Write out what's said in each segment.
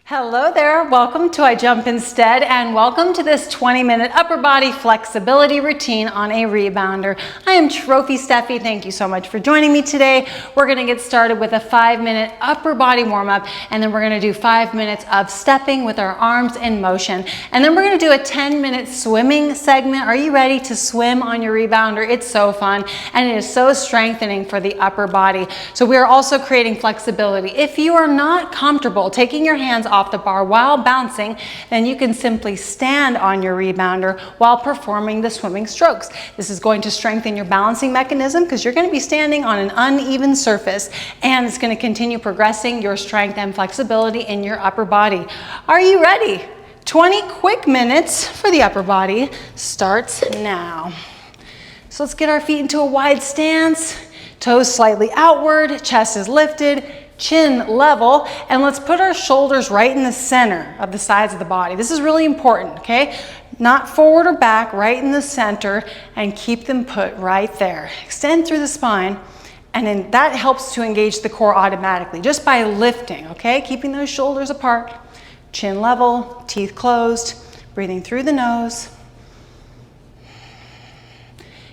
Hello there, welcome to I Jump Instead and welcome to this 20-minute upper body flexibility routine on a rebounder. I am Trophy Steffi, thank you so much for joining me today. We're gonna get started with a 5-minute upper body warm-up and then we're gonna do 5 minutes of stepping with our arms in motion. And then we're gonna do a 10-minute swimming segment. Are you ready to swim on your rebounder? It's so fun and it is so strengthening for the upper body. So we are also creating flexibility. If you are not comfortable taking your hands off the bar while bouncing, then you can simply stand on your rebounder while performing the swimming strokes. This is going to strengthen your balancing mechanism because you're going to be standing on an uneven surface, and it's going to continue progressing your strength and flexibility in your upper body. Are you ready? 20 quick minutes for the upper body starts now. So let's get our feet into a wide stance, toes slightly outward, chest is lifted, chin level, and let's put our shoulders right in the center of the sides of the body. This is really important, okay? Not forward or back, right in the center, and keep them put right there. Extend through the spine, and then that helps to engage the core automatically, just by lifting, okay? Keeping those shoulders apart, chin level, teeth closed, breathing through the nose.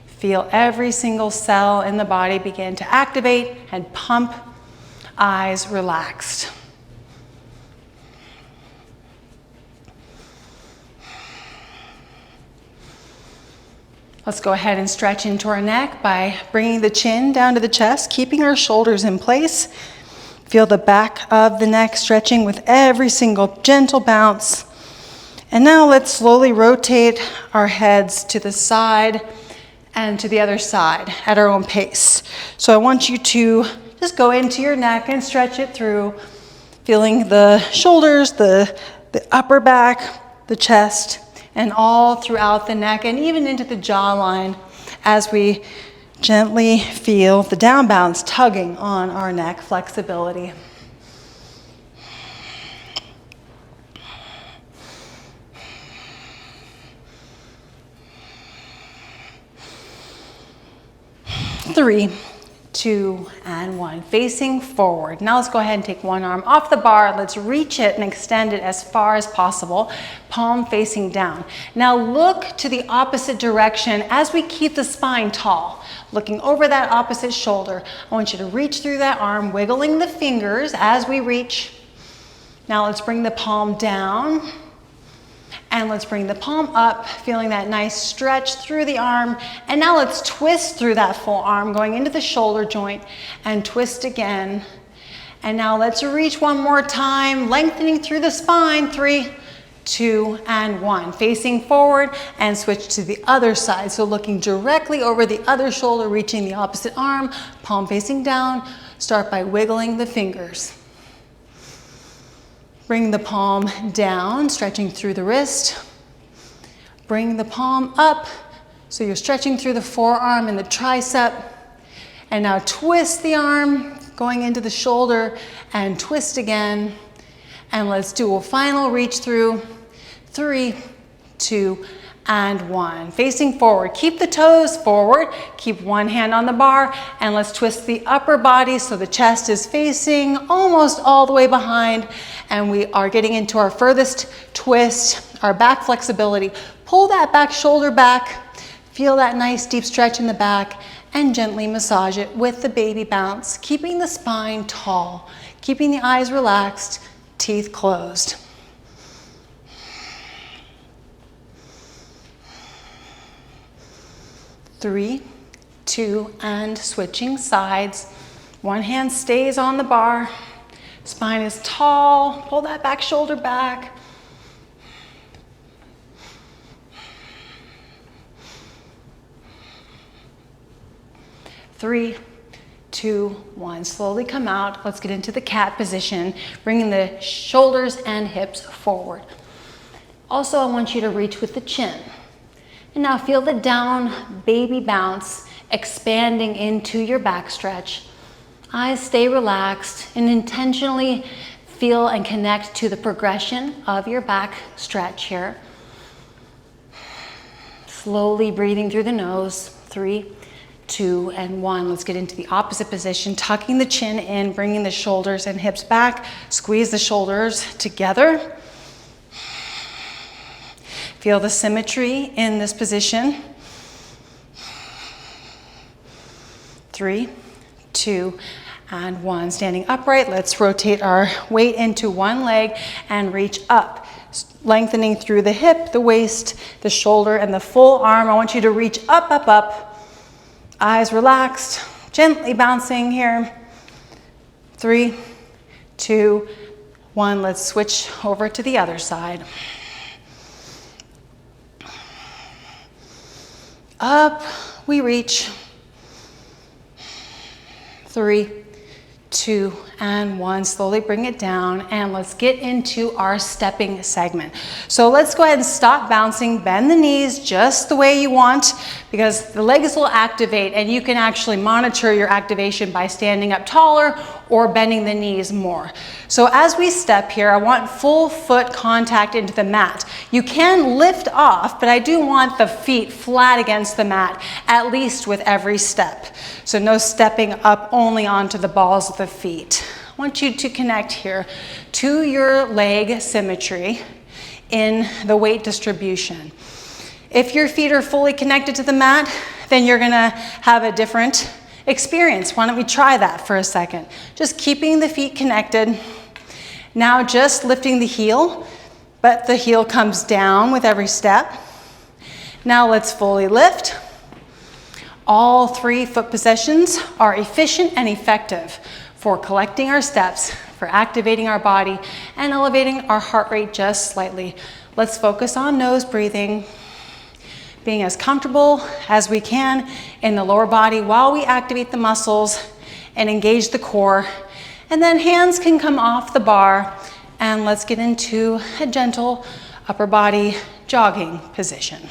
Feel every single cell in the body begin to activate and pump. Eyes relaxed. Let's go ahead and stretch into our neck by bringing the chin down to the chest, keeping our shoulders in place. Feel the back of the neck stretching with every single gentle bounce. And now let's slowly rotate our heads to the side and to the other side at our own pace. So I want you to just go into your neck and stretch it through, feeling the shoulders, the upper back, the chest, and all throughout the neck and even into the jawline as we gently feel the down bounce tugging on our neck flexibility. Three, 2, and 1. Facing forward. Now let's go ahead and take one arm off the bar. Let's reach it and extend it as far as possible. Palm facing down. Now look to the opposite direction as we keep the spine tall. Looking over that opposite shoulder. I want you to reach through that arm, wiggling the fingers as we reach. Now let's bring the palm down. And let's bring the palm up, feeling that nice stretch through the arm. And now let's twist through that full arm, going into the shoulder joint and twist again. And now let's reach one more time, lengthening through the spine. 3, 2, and 1. Facing forward and switch to the other side. So looking directly over the other shoulder, reaching the opposite arm, palm facing down. Start by wiggling the fingers. Bring the palm down, stretching through the wrist. Bring the palm up, so you're stretching through the forearm and the tricep. And now twist the arm, going into the shoulder, and twist again. And let's do a final reach through. 3, 2, and 1. Facing forward. Keep the toes forward. Keep one hand on the bar. And let's twist the upper body so the chest is facing almost all the way behind. And we are getting into our furthest twist, our back flexibility. Pull that back shoulder back. Feel that nice deep stretch in the back. And gently massage it with the baby bounce. Keeping the spine tall. Keeping the eyes relaxed. Teeth closed. 3, 2, and switching sides. One hand stays on the bar. Spine is tall. Pull that back shoulder back. 3, 2, 1. Slowly come out. Let's get into the cat position, bringing the shoulders and hips forward. Also, I want you to reach with the chin. And now feel the down baby bounce expanding into your back stretch. Eyes stay relaxed and intentionally feel and connect to the progression of your back stretch here. Slowly breathing through the nose. 3, 2, and 1. Let's get into the opposite position, tucking the chin in, bringing the shoulders and hips back. Squeeze the shoulders together. Feel the symmetry in this position. 3, 2, and 1. Standing upright, let's rotate our weight into one leg and reach up. Lengthening through the hip, the waist, the shoulder, and the full arm. I want you to reach up, up, up. Eyes relaxed, gently bouncing here. 3, 2, 1. Let's switch over to the other side. Up, we reach. 3, 2, and 1. Slowly bring it down, and let's get into our stepping segment. So let's go ahead and stop bouncing. Bend the knees just the way you want, because the legs will activate, and you can actually monitor your activation by standing up taller or bending the knees more. So as we step here, I want full foot contact into the mat. You can lift off, but I do want the feet flat against the mat, at least with every step. So no stepping up only onto the balls of the feet. I want you to connect here to your leg symmetry in the weight distribution. If your feet are fully connected to the mat, then you're gonna have a different experience. Why don't we try that for a second? Just keeping the feet connected. Now just lifting the heel, but the heel comes down with every step. Now let's fully lift. All 3 foot positions are efficient and effective for collecting our steps, for activating our body, and elevating our heart rate just slightly. Let's focus on nose breathing, being as comfortable as we can in the lower body while we activate the muscles and engage the core. And then hands can come off the bar, and let's get into a gentle upper body jogging position.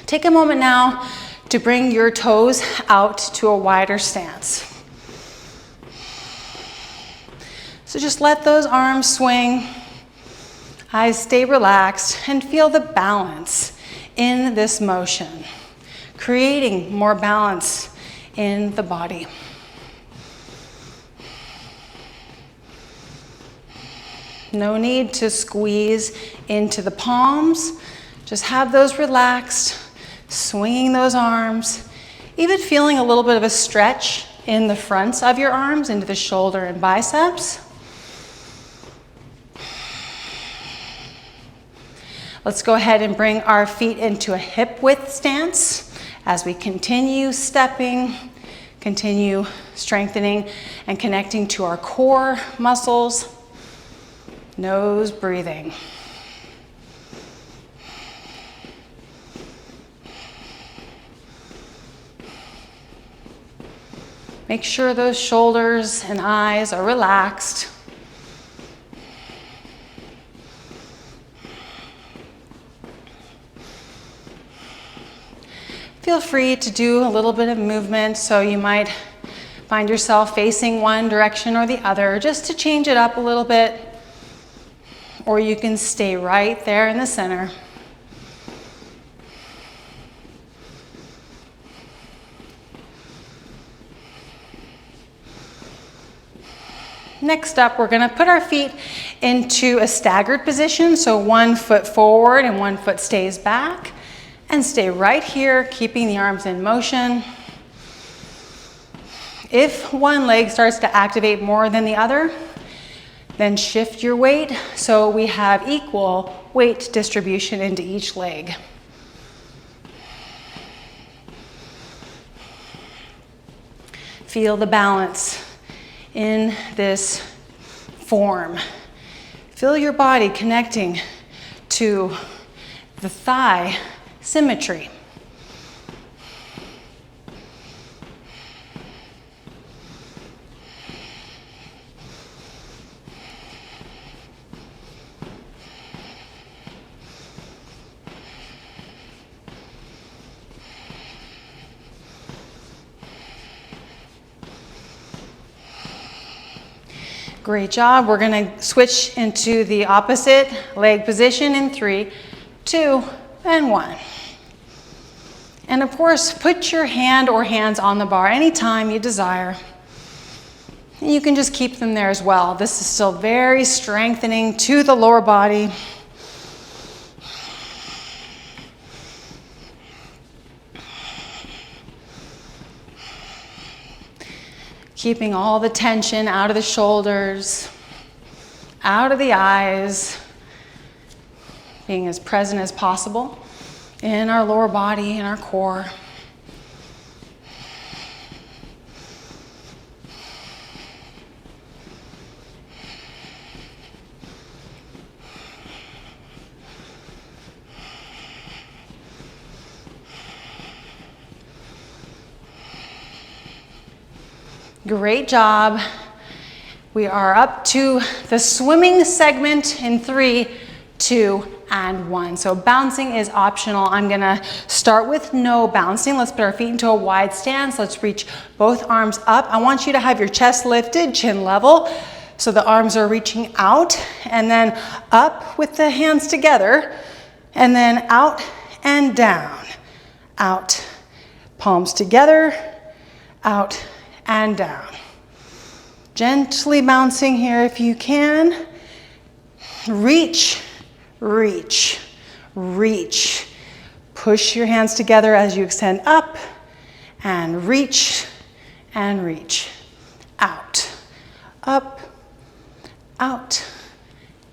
Take a moment now to bring your toes out to a wider stance. So just let those arms swing, eyes stay relaxed, and feel the balance in this motion, creating more balance in the body. No need to squeeze into the palms, just have those relaxed, swinging those arms, even feeling a little bit of a stretch in the fronts of your arms into the shoulder and biceps. Let's go ahead and bring our feet into a hip width stance as we continue stepping, continue strengthening and connecting to our core muscles. Nose breathing. Make sure those shoulders and eyes are relaxed. Feel free to do a little bit of movement, so you might find yourself facing one direction or the other, just to change it up a little bit, or you can stay right there in the center. Next up, we're going to put our feet into a staggered position, so 1 foot forward and 1 foot stays back, and stay right here, keeping the arms in motion. If one leg starts to activate more than the other, then shift your weight so we have equal weight distribution into each leg. Feel the balance in this form. Feel your body connecting to the thigh symmetry. Great job. We're going to switch into the opposite leg position in 3, 2, and 1. And of course, put your hand or hands on the bar anytime you desire. And you can just keep them there as well. This is still very strengthening to the lower body. Keeping all the tension out of the shoulders, out of the eyes, being as present as possible in our lower body, in our core. Great job. We are up to the swimming segment in 3, 2, and 1. So bouncing is optional. I'm gonna start with no bouncing. Let's put our feet into a wide stance. Let's reach both arms up. I want you to have your chest lifted, chin level, so the arms are reaching out, and then up with the hands together, and then out and down. Out, palms together, out and down. Gently bouncing here if you can. Reach, reach, reach. Push your hands together as you extend up and reach, out, up, out,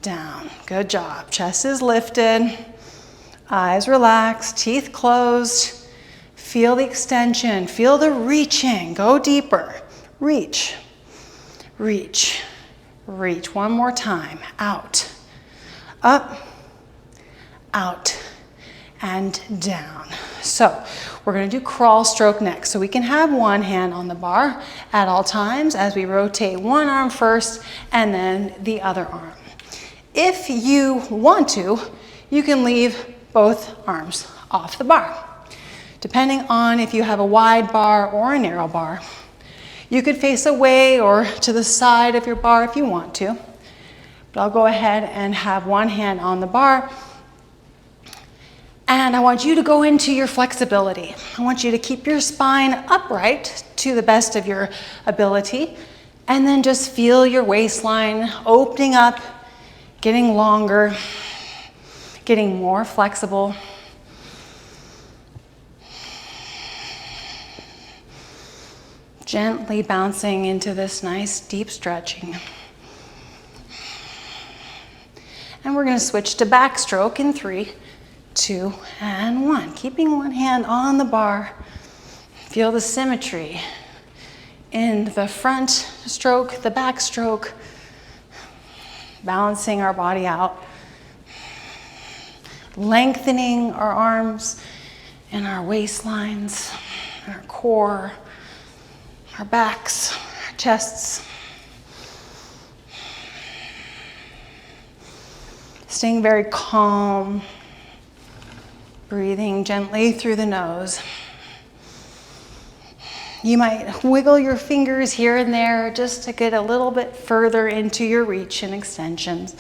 down. Good job. Chest is lifted, eyes relaxed, teeth closed. Feel the extension, feel the reaching. Go deeper. Reach, reach, reach. One more time. Out, up, out, and down. So we're going to do crawl stroke next. So we can have one hand on the bar at all times as we rotate one arm first and then the other arm. If you want to, you can leave both arms off the bar. Depending on if you have a wide bar or a narrow bar. You could face away or to the side of your bar if you want to. But I'll go ahead and have one hand on the bar. And I want you to go into your flexibility. I want you to keep your spine upright to the best of your ability. And then just feel your waistline opening up, getting longer, getting more flexible. Gently bouncing into this nice deep stretching. And we're going to switch to backstroke in 3, 2, and 1. Keeping one hand on the bar. Feel the symmetry in the front stroke, the back stroke. Balancing our body out. Lengthening our arms and our waistlines, our core, our backs, our chests. Staying very calm, breathing gently through the nose. You might wiggle your fingers here and there just to get a little bit further into your reach and extensions.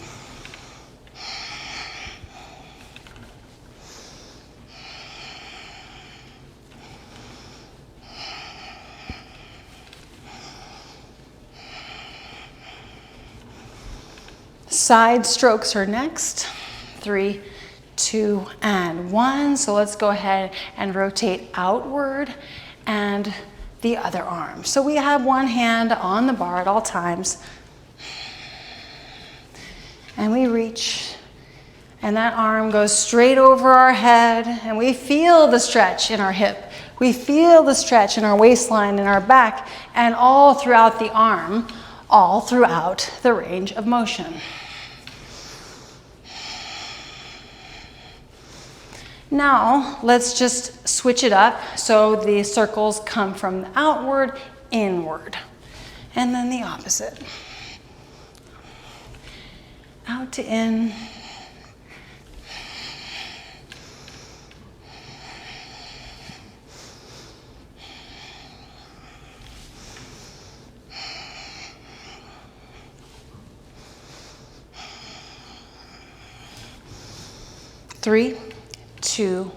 Side strokes are next. 3, 2, and 1. So let's go ahead and rotate outward and the other arm. So we have one hand on the bar at all times. And we reach, and that arm goes straight over our head, and we feel the stretch in our hip. We feel the stretch in our waistline and our back, and all throughout the arm, all throughout the range of motion. Now, let's just switch it up so the circles come from the outward, inward, and then the opposite. Out to in. Three, 2,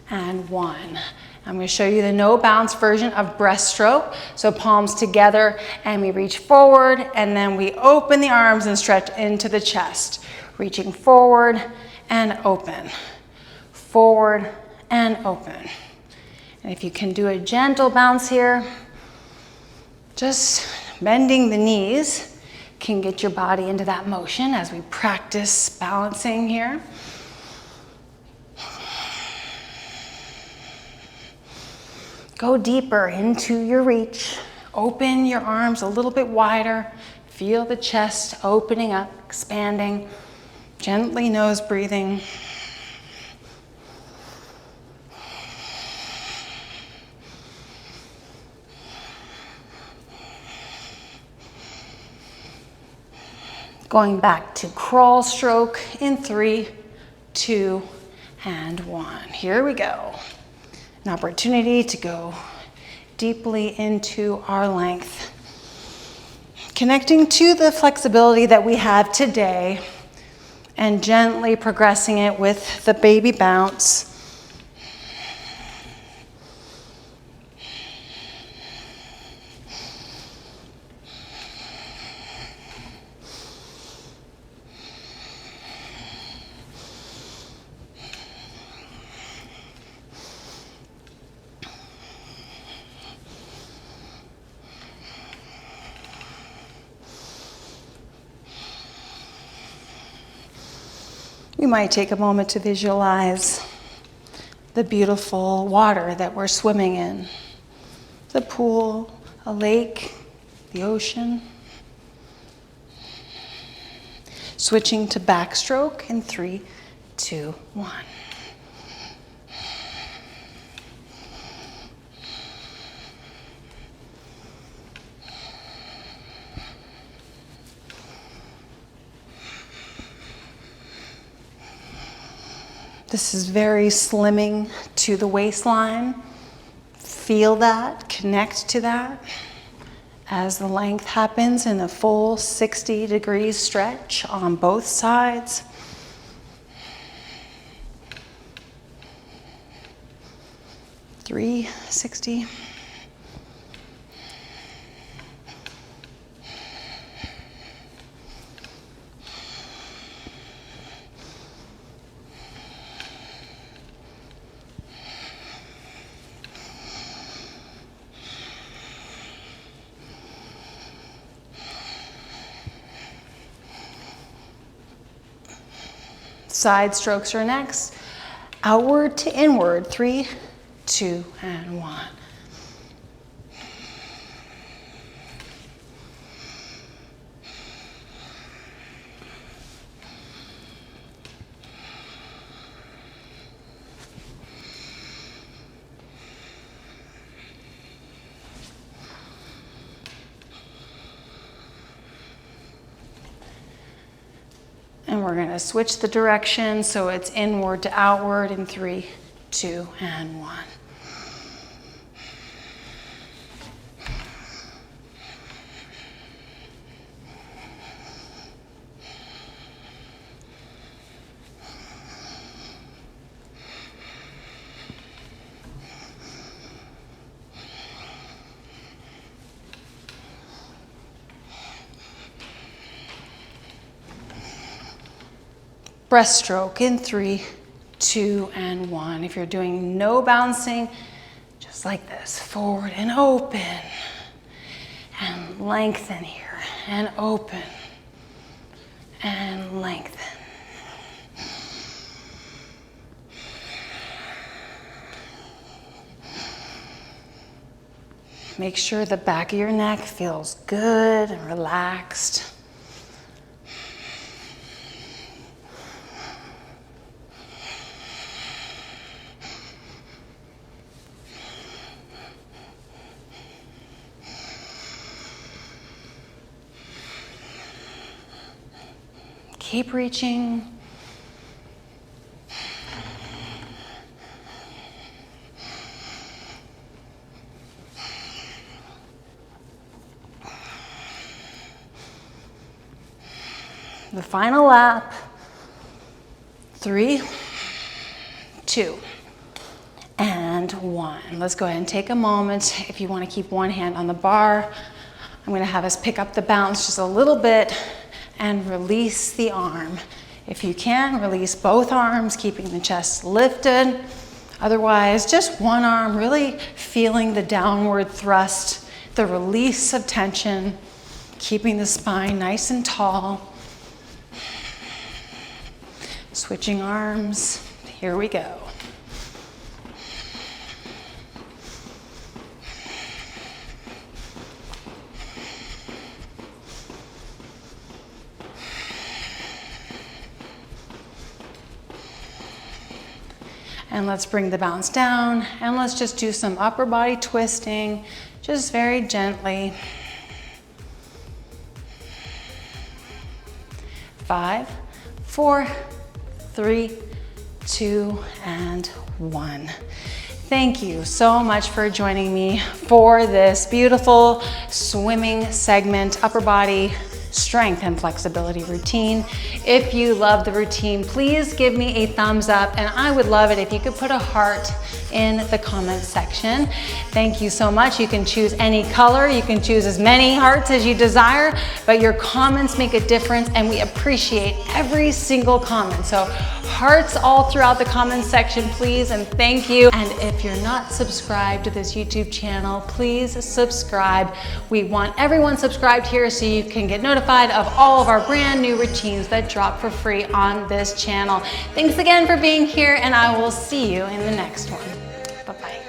and 1. I'm going to show you the no bounce version of breaststroke. So palms together and we reach forward and then we open the arms and stretch into the chest. Reaching forward and open. Forward and open. And if you can do a gentle bounce here, just bending the knees can get your body into that motion as we practice balancing here. Go deeper into your reach. Open your arms a little bit wider. Feel the chest opening up, expanding. Gently nose breathing. Going back to crawl stroke in 3, 2, and 1. Here we go. An opportunity to go deeply into our length. Connecting to the flexibility that we have today and gently progressing it with the baby bounce. We might take a moment to visualize the beautiful water that we're swimming in. The pool, a lake, the ocean. Switching to backstroke in 3, 2, 1. This is very slimming to the waistline. Feel that, connect to that as the length happens in a full 60 degrees stretch on both sides. Three, 60. Side strokes are next. Outward to inward. 3, 2, and 1. And we're going to switch the direction so it's inward to outward in 3, 2, and 1. Breaststroke in 3, 2, and 1. If you're doing no bouncing, just like this, forward and open, and lengthen here, and open, and lengthen. Make sure the back of your neck feels good and relaxed. Keep reaching. The final lap. 3, 2, and and 1. Let's go ahead and take a moment. If you want to keep one hand on the bar, I'm going to have us pick up the bounce just a little bit and release the arm. If you can, release both arms, keeping the chest lifted. Otherwise, just one arm, really feeling the downward thrust, the release of tension, keeping the spine nice and tall. Switching arms, here we go. And let's bring the bounce down, and let's just do some upper body twisting, just very gently. 5, 4, 3, 2, and 1. Thank you so much for joining me for this beautiful swimming segment, upper body strength and flexibility routine. If you love the routine, please give me a thumbs up, and I would love it if you could put a heart in the comment section. Thank you so much. You can choose any color, you can choose as many hearts as you desire, but your comments make a difference, and we appreciate every single comment. So hearts all throughout the comment section, please, and thank you. And if you're not subscribed to this YouTube channel, please subscribe. We want everyone subscribed here so you can get notified of all of our brand new routines that drop for free on this channel. Thanks again for being here, and I will see you in the next one. Bye-bye.